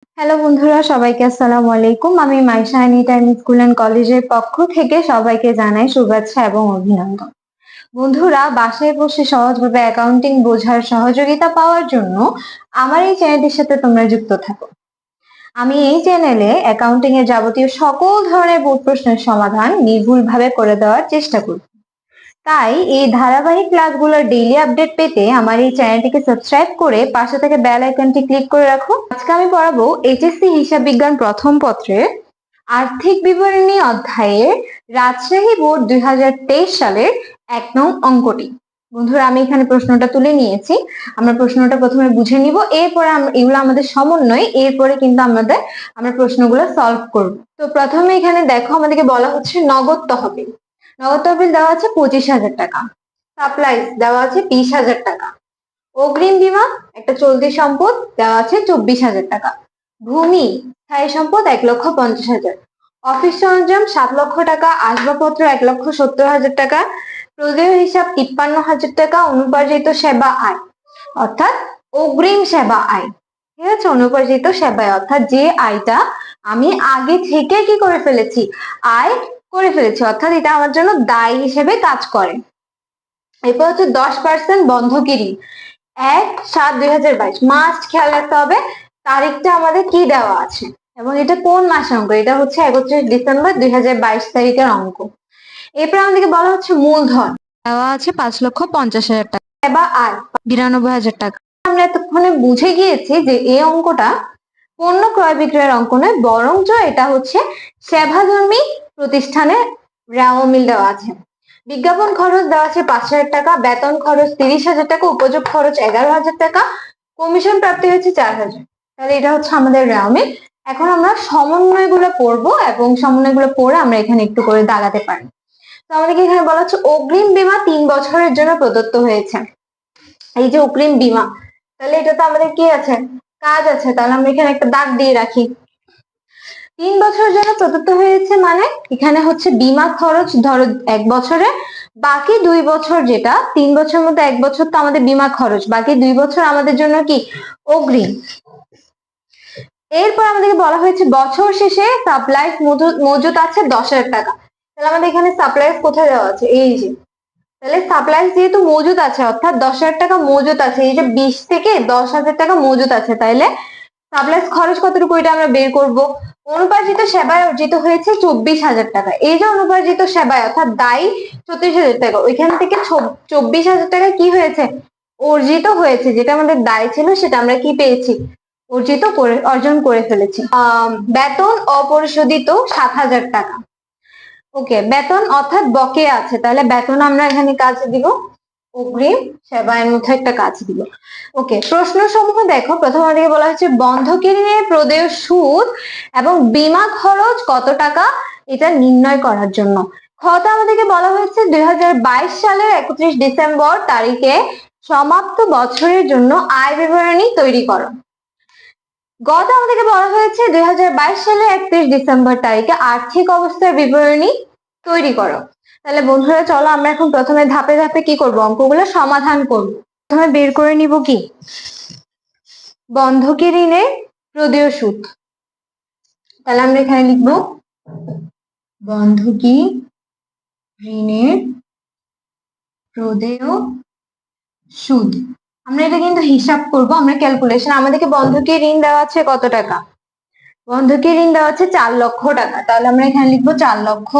Hello বন্ধুরা, সবাইকে আসসালামু আলাইকুম। আমি Maisha any time school and কলেজের পক্ষ থেকে সবাইকে জানাই শুভেচ্ছা এবং অভিনন্দন। বন্ধুরা, বাসায় বসে সহজভাবে অ্যাকাউন্টিং বোঝার সহযোগিতা পাওয়ার জন্য আমার এই চ্যানেলটির সাথে তোমরা যুক্ত থাকো। আমি এই চ্যানেলে অ্যাকাউন্টিং এর যাবতীয় সকল ধরনের বোর্ড প্রশ্নের সমাধান নির্ভুলভাবে করে দেওয়ার চেষ্টা করি। তাই এই ধারাবাহিক ক্লাসগুলোর ডেইলি আপডেট পেতে আমার এই চ্যানেলটিকে সাবস্ক্রাইব করে পাশে থেকে বেল আইকনটি ক্লিক করে রাখো। আজকে আমি পড়াবো এইচএসসি হিসাব বিজ্ঞান প্রথম পত্রের আর্থিক বিবরণী অধ্যায়ের রাজশাহী বোর্ড 2023 সালের 1 নং অঙ্কটি। বন্ধুরা, আমি এখানে প্রশ্নটা তুলে নিয়েছি। আমরা প্রশ্নটা প্রথমে বুঝে নিব, এরপরে এগুলো আমাদের সমন্বয়, এরপরে কিন্তু আমরা প্রশ্নগুলো সলভ করব। তো প্রথমে এখানে দেখো, আমাদেরকে বলা হচ্ছে নগদ তহবিল। নগদ তহবিল দেওয়া আছে 25,000 টাকা। সাপ্লাইজ দেওয়া আছে 20,000 টাকা। অগ্রিম বীমা একটা চলতি সম্পদ দেওয়া আছে 24,000 টাকা। ভূমি স্থায়ী সম্পদ 1,50,000। অফিস সরঞ্জাম 7 লক্ষ টাকা। আসবাবপত্র 1,70,000 টাকা। প্রদেয় হিসাব 53,000 টাকা। অনুপার্জিত সেবা আয় অর্থাৎ অগ্রিম সেবা আয়, ঠিক আছে। অনুপার্জিত সেবা আয় অর্থাৎ যে আয়টা আমি আগে থেকে কি করে ফেলেছি, আয় করে ফেলেছি, অর্থাৎ এটা আমার জন্য দায় হিসেবে কাজ করে। এরপর হচ্ছে 10% বন্ধকি ঋণ। 1/7/2022 মাস্ট খেয়াল রাখতে হবে তারিখটা আমাদের কি দেওয়া আছে এবং এটা কোন মাসের অঙ্ক। এটা হচ্ছে 31 ডিসেম্বর 2022 তারিখের অঙ্ক। এরপর আমাদেরকে বলা হচ্ছে মূলধন দেওয়া আছে 5,50,000 টাকা। সেবা আয় 92,000 টাকা। আমরা এতক্ষণে বুঝে গিয়েছি যে এই অঙ্কটা পণ্য ক্রয় বিক্রয়ের অঙ্ক নয়, বরঞ্চ এটা হচ্ছে সেবাধর্মী প্রতিষ্ঠানের রেওয়ামিল দেওয়া আছে। বিজ্ঞাপন খরচ দেওয়া আছে 5,000 টাকা। বেতন খরচ 30,000 টাকা। উপযোগ খরচ 11,000 টাকা। কমিশন প্রাপ্তি হচ্ছে 4,000। তাহলে এটা হচ্ছে আমাদের রেওয়ামিল। এখন আমরা সমন্বয় গুলো পড়বো এবং সমন্বয় গুলো পড়ে আমরা এখানে একটু করে দাগাতে পারি। তো আমাদেরকে এখানে বলা হচ্ছে অগ্রিম বীমা 3 বছরের জন্য প্রদত্ত হয়েছে। এই যে অগ্রিম বীমা, তাহলে এটা তো আমাদের কি আছে, কাজ আছে। তাহলে আমরা এখানে একটা দাগ দিয়ে রাখি। 3 বছরের জন্য প্রদত্ত হয়েছে মানে এখানে হচ্ছে বীমা খরচ ধরো 1 বছরে, বাকি 2 বছর, যেটা 3 বছরের মধ্যে 1 বছর তো আমাদের বীমা খরচ, বাকি 2 বছর আমাদের জন্য কি অগ্রিম। এরপর আমাদেরকে বলা হয়েছে বছর শেষে সাপ্লাইজ মজুত আছে 10,000 টাকা। তাহলে আমাদের এখানে সাপ্লাইজ কোথায় দেওয়া আছে, এই যে। তাহলে সাপ্লাইজ যেহেতু মজুত আছে অর্থাৎ 10,000 টাকা মজুত আছে, এই যে 20 থেকে 10,000 টাকা মজুত আছে, তাইলে সাপ্লাইজ খরচ কতটুকু এটা আমরা বের করব। অনুপার্জিত সেবায় অর্জিত হয়েছে 24,000 টাকা। এই যে অনুপার্জিত সেবায় অর্থাৎ দায়ী 34,000 টাকা, ওইখান থেকে 24,000 টাকা কি হয়েছে, অর্জিত হয়েছে। যেটা আমাদের দায় ছিল সেটা আমরা কি পেয়েছি, অর্জন করে ফেলেছি। বেতন অপরিশোধিত 7,000 টাকা। ওকে, বেতন অর্থাৎ বকেয়া আছে, তাহলে বেতন আমরা এখানে কাজ দিব, অগ্রিম সেবায়ের মধ্যে একটা কাজ দিব। ওকে, প্রশ্ন সমূহ দেখো। প্রথম দিকে বলা হচ্ছে বন্ধকি ঋণের প্রদেয় সুদ এবং বীমা খরচ কত টাকা এটা নির্ণয় করার জন্য। খতে আমাদেরকে বলা হয়েছে 2022 সালের 31 ডিসেম্বর তারিখে সমাপ্ত বছরের জন্য আয় বিবরণী তৈরি করো। গত আমাদেরকে বলা হয়েছে 2022 সালের 31 ডিসেম্বর তারিখে আর্থিক অবস্থার বিবরণী তৈরি করো। তাহলে বন্ধুরা, চলো আমরা এখন প্রথমে ধাপে ধাপে কি করব, অঙ্কগুলো সমাধান করব। প্রথমে বের করে নিব কি, বন্ধকি ঋণের প্রদেয় সুদ। তাহলে আমরা এখানে লিখব বন্ধকি ঋণের প্রদেয় সুদ। আমরা এটা কিন্তু হিসাব করব, আমরা ক্যালকুলেশন। আমাদেরকে বন্ধকি ঋণ দেওয়া আছে কত টাকা, বন্ধকি ঋণ দেওয়া আছে 4 লক্ষ টাকা। তাহলে আমরা এখানে লিখবো 4 লক্ষ।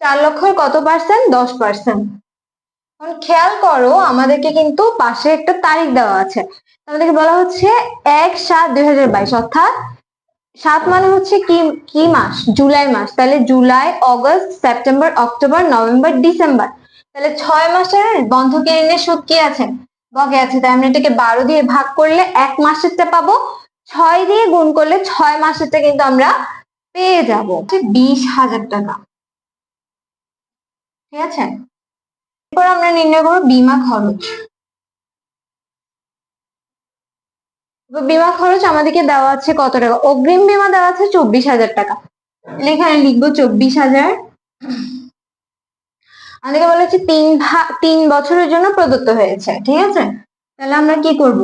4 লক্ষের কত পার্সেন্ট, 10%। খেয়াল করো আমাদেরকে কিন্তু পাশে একটা তারিখ দেওয়া আছে। আমাদেরকে বলা হচ্ছে 1/7/2022 অর্থাৎ 7 মানে হচ্ছে কি মাস, জুলাই মাস। তাহলে July, August, September, October, November, December. তাহলে 6 মাসের বন্ধকি ঋণের সুদ কি আছে, বকেয়া আছে। তাই আমরা এটাকে 12 দিয়ে ভাগ করলে 1 মাসেরটা পাবো, 6 দিয়ে গুণ করলে 6 মাসেরটা কিন্তু আমরা পেয়ে যাব 20,000 টাকা, ঠিক আছে। এরপর আমরা নির্ণয় করবো বীমা খরচ। বীমা খরচ আমাদেরকে দেওয়া আছে কত টাকা, অগ্রিম বীমা দেওয়া আছে 24,000 টাকা। এখানে লিখবো 24,000। আমাদেরকে বলা হচ্ছে 3 বছরের জন্য প্রদত্ত হয়েছে, ঠিক আছে। তাহলে আমরা কি করব,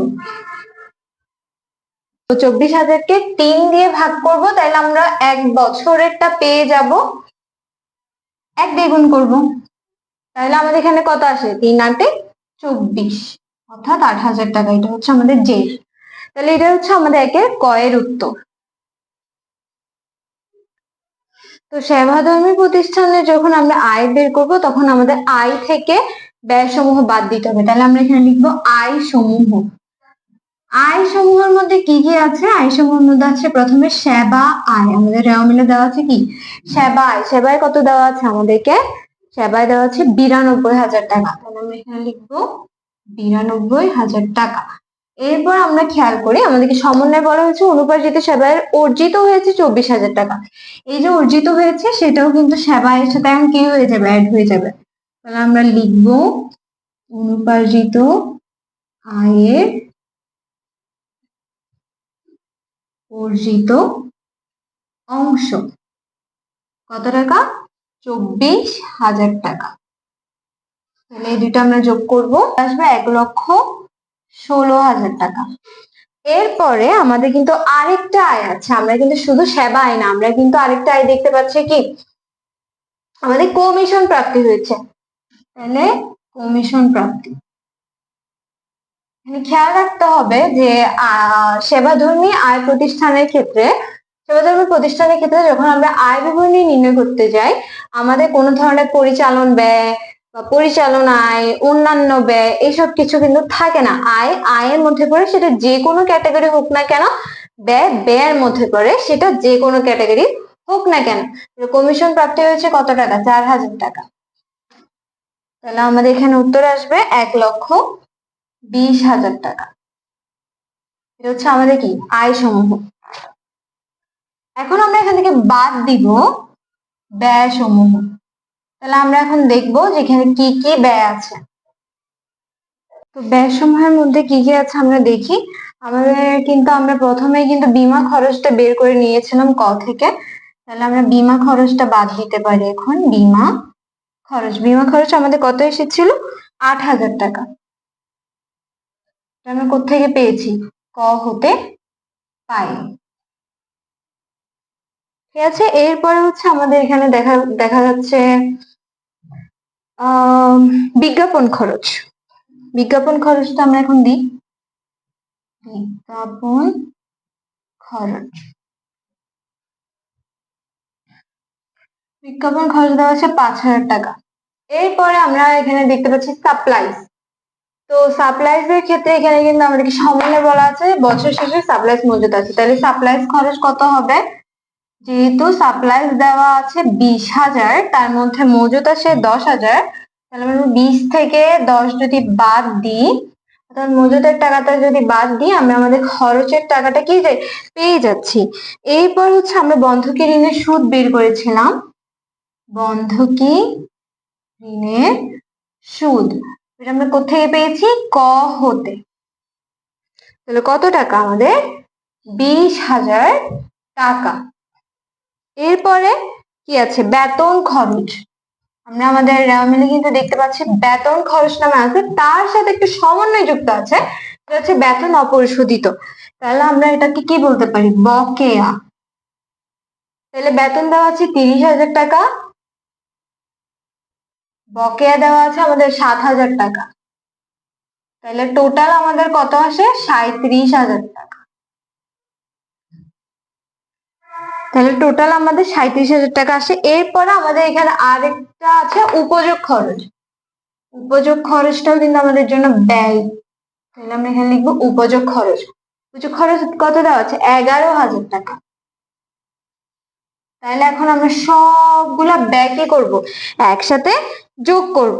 তো 24,000-কে 3 দিয়ে ভাগ করব, তাহলে আমরা 1 বছরেরটা পেয়ে যাব। 1 দিয়ে গুণ করব, তাহলে আমাদের এখানে কত আসে? 3 8 24, অর্থাৎ 8,000 টাকা। এটা হচ্ছে আমাদের জে। তাহলে এটা হচ্ছে আমাদের একের ক এর উত্তর। তো সেবাধর্মী প্রতিষ্ঠানে যখন আমরা আয় বের করব, তখন আমাদের আয় থেকে ব্যয় সমূহ বাদ দিতে হবে। তাহলে আমরা এখানে লিখবো আয় সমূহ। আয় সমূহের মধ্যে কি কি আছে? আয় সমূহের মধ্যে আছে প্রথমে সেবা আয়। আমাদের রেওয়া মিলে দেওয়া আছে কি? সেবা আয়। সেবায় কত দেওয়া আছে আমাদেরকে? সেবায় দেওয়া আছে 92,000 টাকা। তাহলে আমরা এখানে লিখবো 92,000 টাকা। এরপর আমরা খেয়াল করি, আমাদেরকে সমন্বয় বলা হয়েছে অনুপার্জিত সেবায় অর্জিত হয়েছে 24,000 টাকা। এই যে অর্জিত হয়েছে, সেটাও কিন্তু সেবায়ের সাথে এখন কি হয়ে যাবে? অ্যাড হয়ে যাবে। তাহলে আমরা লিখবো অনুপার্জিত আয়ের অর্জিত অংশ কত টাকা? 24,000 টাকা। তাহলে এই দুটো আমরা যোগ করব, আসবে 1,16,000 টাকা। এরপরে আমাদের কিন্তু আরেকটা আয় আছে। আমরা কিন্তু শুধু সেবা আয় না, আমরা কিন্তু আরেকটা আয় দেখতে পাচ্ছি কি? আমাদের কমিশন প্রাপ্তি হয়েছে। তাহলে কমিশন প্রাপ্তি, খেয়াল রাখতে হবে যে সেবাধর্মী আয় প্রতিষ্ঠানের ক্ষেত্রে, সেবাধর্মী প্রতিষ্ঠানের ক্ষেত্রে যখন আমরা আয় বিবরণী নির্ণয় করতে যাই, আমাদের কোনো ধরনের পরিচালন ব্যয় বা পরিচালন আয়, অন্যান্য ব্যয়, এইসব কিছু কিন্তু থাকে না। আয় আয়ের মধ্যে পড়ে, সেটা যে কোনো ক্যাটাগরি হোক না কেন। ব্যয় ব্যয়ের মধ্যে পড়ে, সেটা যে কোনো ক্যাটাগরি হোক না কেন। কমিশন প্রাপ্তি হয়েছে কত টাকা? 4,000 টাকা। তাহলে আমাদের এখানে উত্তর আসবে 1,20,000 টাকা। এটা হচ্ছে আমাদের কি? আয় সমূহ। এখন আমরা এখান থেকে বাদ দিব ব্যয় সমূহ। তাহলে আমরা এখন দেখবো যে এখানে কি কি ব্যয় আছে। তো ব্যয় সমূহের মধ্যে কি কি আছে আমরা দেখি। আমাদের কিন্তু আমরা প্রথমে কিন্তু বীমা খরচটা বের করে নিয়েছিলাম ক থেকে। তাহলে আমরা বীমা খরচটা বাদ দিতে পারি। এখন বীমা খরচ আমাদের কত এসেছিল? 8,000 টাকা। আমরা কোত্থেকে পেয়েছি? ক হতে পাই। ঠিক আছে। এরপরে হচ্ছে আমাদের এখানে দেখা যাচ্ছে বিজ্ঞাপন খরচটা আমরা এখন দিই। বিজ্ঞাপন খরচ দেওয়া আছে 5,000 টাকা। এরপরে আমরা এখানে দেখতে পাচ্ছি সাপ্লাইজ। তো সাপ্লাইজ এর ক্ষেত্রে এখানে কিন্তু আমাদেরকে সমন্বয় বলা আছে, বছর শেষে সাপ্লাইজ মজুদ আছে। তাহলে সাপ্লাইজ খরচ কত হবে? যেহেতু সাপ্লাইজ দেওয়া আছে 20,000, তার মধ্যে মজুদ আছে 10,000, তাহলে আমরা 20 থেকে 10 যদি বাদ দিই, অর্থাৎ মজুদের টাকাটা যদি বাদ দিই, আমরা আমাদের খরচের টাকাটা কি পেয়ে যাচ্ছি। এরপর হচ্ছে আমরা বন্ধকি ঋণের সুদ বের করেছিলাম। বন্ধকি ঋণের সুদ এটা আমরা কোথেকে পেয়েছি? ক হতে। তাহলে কত টাকা আমাদের? 20,000 টাকা। এরপরে কি আছে? বেতন খরচ। আমরা আমাদের মিলে কিন্তু দেখতে পাচ্ছি বেতন খরচ নামে আছে, তার সাথে একটু সমন্বয় যুক্ত আছে, এটা হচ্ছে বেতন অপরিশোধিত। তাহলে আমরা এটাকে কি বলতে পারি? বকেয়া। তাহলে বেতন দেওয়া আছে 30,000 টাকা, বকেয়া দেওয়া আছে আমাদের 7,000 টাকা। তাহলে টোটাল আমাদের কত আসে? 37,000 টাকা। তাহলে টোটাল আমাদের 37,000 টাকা আসে। এরপরে আমাদের এখানে আরেকটা আছে উপযোগ খরচ। উপযোগ খরচটাও কিন্তু আমাদের জন্য ব্যয়। তাহলে আমরা এখানে লিখবো উপযোগ খরচ কত দেওয়া আছে? 11,000 টাকা। তাহলে এখন আমরা সবগুলা ব্যয় কি করবো? একসাথে যোগ করব।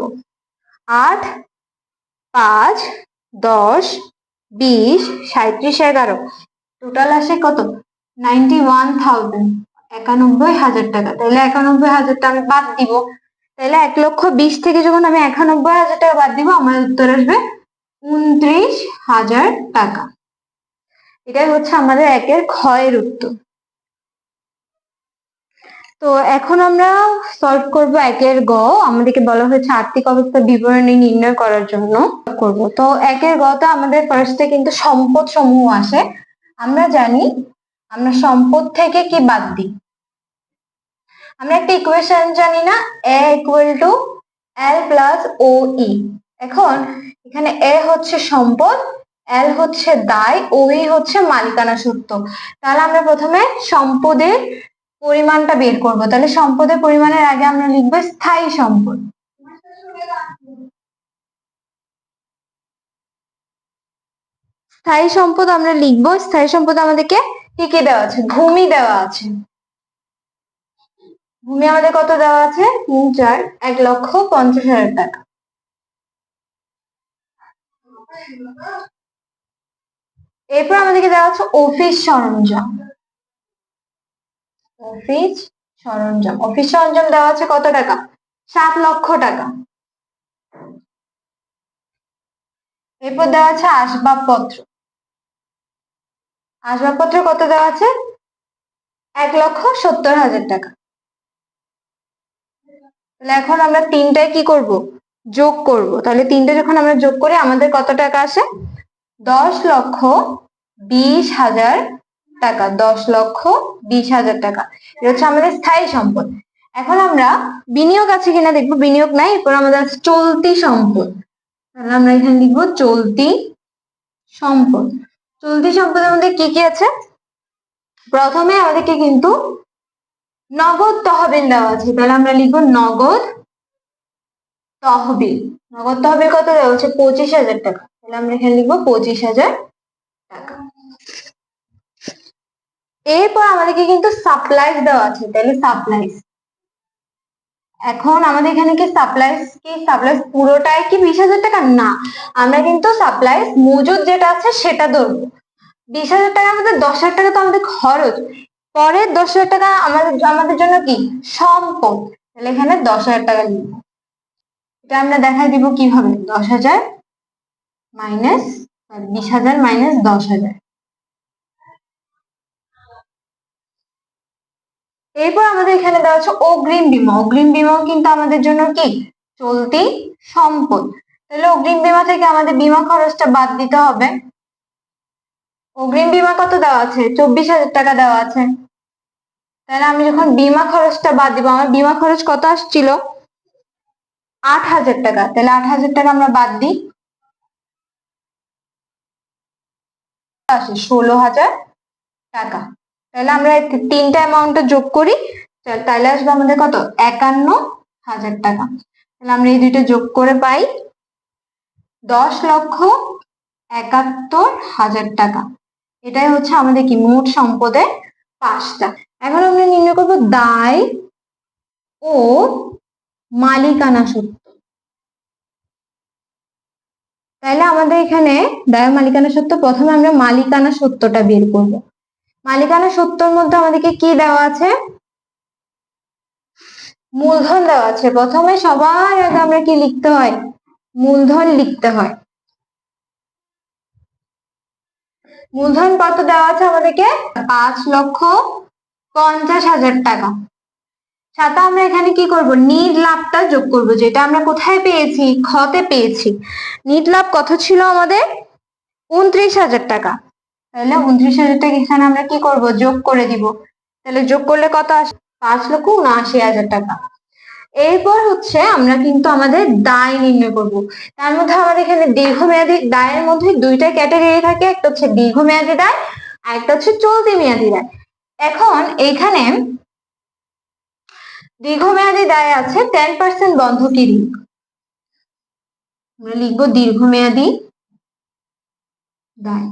8, 5, 10, 20, 37, 11, টোটাল আসে কত? 91,000, 91,000 টাকা। তাহলে 91,000 টাকা আমি বাদ দিব। তাহলে 1,20,000 থেকে যখন আমি 91,000 টাকা বাদ দিব, আমার উত্তর আসবে 29,000 টাকা। এটাই হচ্ছে আমাদের একের ক্ষয়ের উত্তর। তো এখন আমরা সলভ করব একের গ। আমাদেরকে বলা হয়েছে আর্থিক অবস্থা বিবরণী নির্ণয় করার জন্য করব। তো একের গতে আমাদের ফার্স্টে কিন্তু সম্পদ সমূহ আসে। আমরা জানি আমরা সম্পদ থেকে কি বাদ দিই, আমরা একটা ইকুয়েশন জানি না, a equal to l plus ও ই। এখন এখানে a হচ্ছে সম্পদ, l হচ্ছে দায়, ও ই হচ্ছে মালিকানা সত্ত্ব। তাহলে আমরা প্রথমে সম্পদের পরিমাণটা বের করব। তাহলে সম্পদের পরিমাণের আগে আমরা লিখবো স্থায়ী সম্পদ। স্থায়ী সম্পদ আমরা লিখবো, স্থায়ী সম্পদ আমাদেরকে কি কি দেওয়া আছে, ভূমি দেওয়া আছে। ভূমি আমাদের কত দেওয়া আছে, 1,50,000 টাকা। এরপর আমাদেরকে দেওয়া আছে অফিস সরঞ্জাম। অফিস সরঞ্জাম, অফিস সরঞ্জাম দেওয়া আছে কত টাকা, 7,00,000 টাকা। এরপর দেওয়া আছে আসবাবপত্র। আসবাবপত্র কত দেওয়া আছে, 1,70,000 টাকা। তাহলে এখন আমরা তিনটায় কি করব, যোগ করব। তাহলে তিনটে যখন আমরা যোগ করি আমাদের কত টাকা আসে, 10,20,000 টাকা। 10,20,000 টাকা, এটা হচ্ছে আমাদের স্থায়ী সম্পদ। এখন আমরা বিনিয়োগ আছে কিনা দেখবো, বিনিয়োগ নাই। এরপর আমাদের আছে চলতি সম্পদ। তাহলে আমরা এখানে লিখবো চলতি সম্পদ। চলতি সম্পদের মধ্যে কি কি আছে, প্রথমে আমাদেরকে কিন্তু নগদ তহবিল দেওয়া আছে। তাহলে আমরা লিখবো নগদ তহবিল। নগদ তহবিল কত দেওয়া হচ্ছে, 25,000 টাকা। তাহলে আমরা এখানে লিখবো 25,000 টাকা। এরপর আমাদেরকে কিন্তু সাপ্লাইজ দেওয়া আছে। তাহলে সাপ্লাইজ, এখন আমাদের এখানে কি সাপ্লাইজ পুরোটাই কি 20,000 টাকা, না, আমরা কিন্তু সাপ্লাইজ মজুদ যেটা আছে সেটা ধরবো। 20,000 টাকার মধ্যে 10,000 টাকা তো আমাদের খরচ, পরের 10,000 টাকা আমাদের জন্য কি সম্পদ। তাহলে এখানে 10,000 টাকা লিখবো। এটা আমরা দেখাই দিব কিভাবে, 10,000 মাইনাস 20,000 মাইনাস 10,000। এরপর আমাদের এখানে দেওয়া আছে অগ্রিম বীমা। অগ্রিম বীমাও কিন্তু আমাদের জন্য কি চলতি সম্পদ। তাহলে অগ্রিম বীমা থেকে আমাদের বীমা খরচটা বাদ দিতে হবে। অগ্রিম বীমা কত দেওয়া আছে, 24,000 টাকা দেওয়া আছে। তাহলে আমি যখন বীমা খরচটা বাদ দিব, আমার বীমা খরচ কত আসছিল, 8,000 টাকা। তাহলে 8,000 টাকা আমরা বাদ দিই, আসে 16,000 টাকা। তাহলে আমরা তিনটা অ্যামাউন্টটা যোগ করি, তাহলে আসবে আমাদের কত, 51,000 টাকা। তাহলে আমরা এই দুইটা যোগ করে পাই 10,71,000 টাকা। এটাই হচ্ছে আমাদের কি মোট সম্পদের পাঁচটা। এখন আমরা নির্ণয় করব দায় ও মালিকানা সত্ত্ব। তাহলে আমাদের এখানে দায় ও মালিকানা সত্ত্ব, প্রথমে আমরা মালিকানা সত্ত্বটা বের করব। মালিকানা সত্ত্বর মধ্যে আমাদেরকে কি দেওয়া আছে, মূলধন দেওয়া আছে। প্রথমে সবার আগে আমরা কি লিখতে হয়, মূলধন লিখতে হয়। মূলধন কত দেওয়া আছে আমাদেরকে, 5,50,000 টাকা। সাথে আমরা এখানে কি করব, নিট লাভটা যোগ করব, যেটা আমরা কোথায় পেয়েছি, খতে পেয়েছি। নিট লাভ কত ছিল আমাদের, 29,000 টাকা। তাহলে 29,000 টাকা এখানে আমরা কি করব, যোগ করে দিব। তাহলে যোগ করলে কত আসে, 5,79,000 টাকা। এরপর হচ্ছে আমরা কিন্তু আমাদের দায় নির্ণয় করব। তার মধ্যে আমাদের এখানে দীর্ঘমেয়াদী দায়ের মধ্যে দুইটা ক্যাটাগরি থাকে, একটা হচ্ছে দীর্ঘমেয়াদী দায় আর একটা হচ্ছে চলতি মেয়াদী দায়। এখন এইখানে দীর্ঘমেয়াদী দায় আছে 10% বন্ধকি ঋণ। আমরা লিখবো দীর্ঘমেয়াদী দায়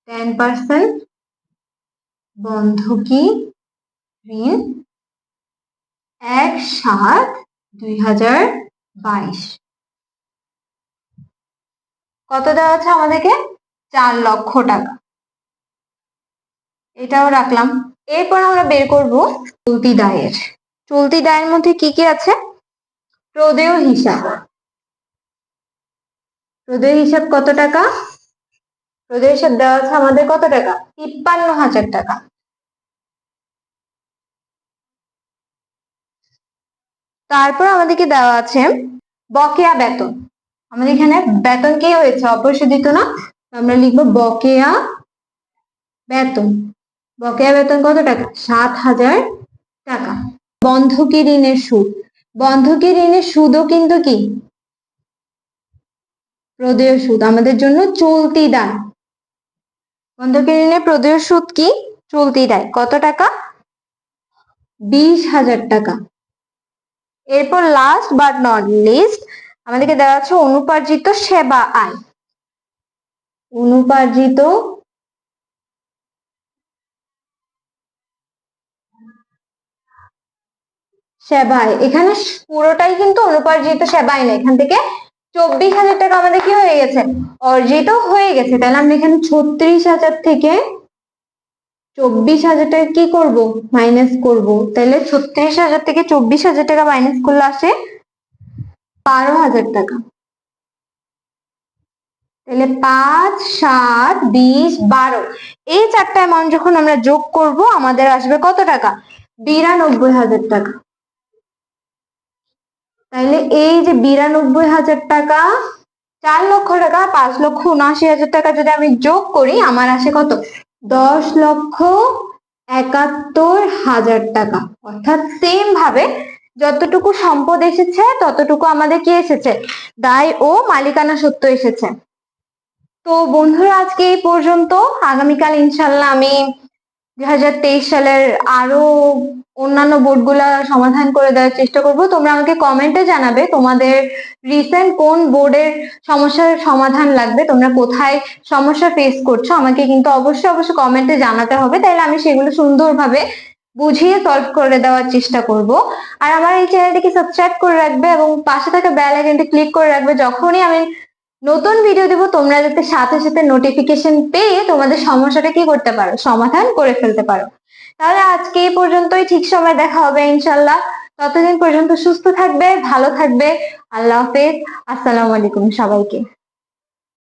10% বন্ধকি ঋণ 1/7/2022। কত দেওয়া আছে আমাদেরকে, 4,00,000 টাকা। এটাও রাখলাম। এরপর আমরা বের করব চলতি দায়ের। চলতি দায়ের মধ্যে কি কি আছে, প্রদেয় হিসাব। প্রদেয় হিসাব কত টাকা, প্রদেয় হিসাব দেওয়া আছে আমাদের কত টাকা, 53,000 টাকা। তারপর আমাদেরকে দেওয়া আছে বকেয়া বেতন। আমাদের এখানে বেতন কি হয়েছে, অপরিশোধিত না, আমরা লিখবো বকেয়া বেতন। বকেয়া বেতন কত টাকা? 7,000 টাকা। বন্ধকি ঋণের সুদ, বন্ধকি ঋণের সুদও কিন্তু কি প্রদেয় সুদ, আমাদের জন্য চলতি দায়। বন্ধকি ঋণের প্রদেয় সুদ কি? চলতি দায়। কত টাকা? 20,000 টাকা। এরপর লাস্ট বাট নট লিস্ট আমাদেরকে দেওয়া আছে অনুপার্জিত সেবা আয়। অনুপার্জিত সেবায়, এখানে পুরোটাই কিন্তু অনুপার্জিত সেবায় না, এখান থেকে 24,000 টাকা আমাদের কি হয়ে গেছে? অর্জিত হয়ে গেছে। তাহলে আমরা এখানে 36,000 থেকে 24,000 টাকা কি করব? মাইনাস করব। তাহলে 36,000 থেকে 24,000 টাকা মাইনাস করলে আসে 12,000 টাকা। তাহলে 5, 7, 20, 12 এই চারটা অ্যামাউন্ট যখন আমরা যোগ করব আমাদের আসবে কত টাকা? 92,000 টাকা। তাহলে এই যে 92,000 টাকা, 4 লক্ষ টাকা, 5,79,000 টাকা যদি আমি যোগ করি আমার আসে কত? 10,71,000 টাকা। অর্থাৎ সেম ভাবে যতটুকু সম্পদ এসেছে ততটুকু আমাদের কি এসেছে? দায় ও মালিকানা সত্ত্ব এসেছে। তো বন্ধুরা আজকে এই পর্যন্ত। আগামীকাল ইনশাল্লাহ আমি 2023 সালের আরো অন্যান্য বোর্ডগুলা সমাধান করে দেওয়ার চেষ্টা করব। তোমরা আমাকে কমেন্টে জানাবে তোমাদের রিসেন্ট কোন বোর্ডের সমস্যার সমাধান লাগবে, তোমরা কোথায় সমস্যা ফেস করছো আমাকে কিন্তু অবশ্যই কমেন্টে জানাতে হবে, তাহলে আমি সেগুলো সুন্দরভাবে বুঝিয়ে সলভ করে দেওয়ার চেষ্টা করব। আর আমার এই চ্যানেলটিকে সাবস্ক্রাইব করে রাখবে এবং পাশে থাকা বেল আইকনটি ক্লিক করে রাখবে, যখনই আমি নতুন ভিডিও দেবো তোমরা যাতে সাথে সাথে নোটিফিকেশন পেয়ে তোমাদের সমস্যাটা কি করতে পারো? সমাধান করে ফেলতে পারো। তাহলে আজকে এই পর্যন্তই, ঠিক সময় দেখা হবে ইনশাল্লাহ। ততদিন পর্যন্ত সুস্থ থাকবে, ভালো থাকবে। আল্লাহ হাফেজ। আসসালামু আলাইকুম সবাইকে।